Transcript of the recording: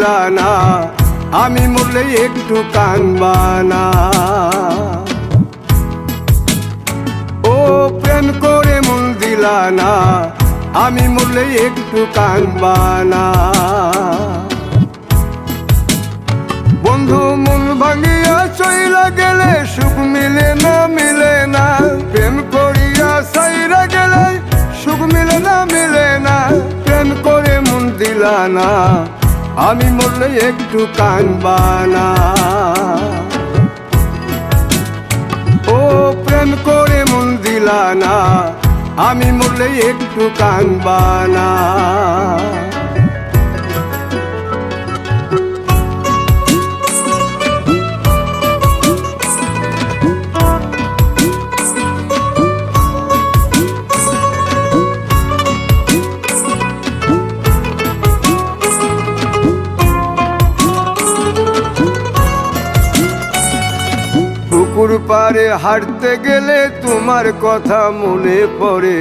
দিলা না, আমি মরলে একটু কানবা না। ও প্রেম করে মন দিলা না, আমি মরলে একটু কানবা না। বন্ধু মন ভাঙিয়া চইলা গেলে সুখ মিলে না, মিলে না। প্রেম করিয়া সাইরা গেলে সুখ মিলে না, মিলে না। প্রেম করে মন দিলা না, আমি মরলে একটু কানবা না। ও প্রেম করে মন দিলা না, আমি মরলে একটু কানবা না। পুকুর পাড়ে হাঁটতে গেলে তোমার কথা মনে পড়ে।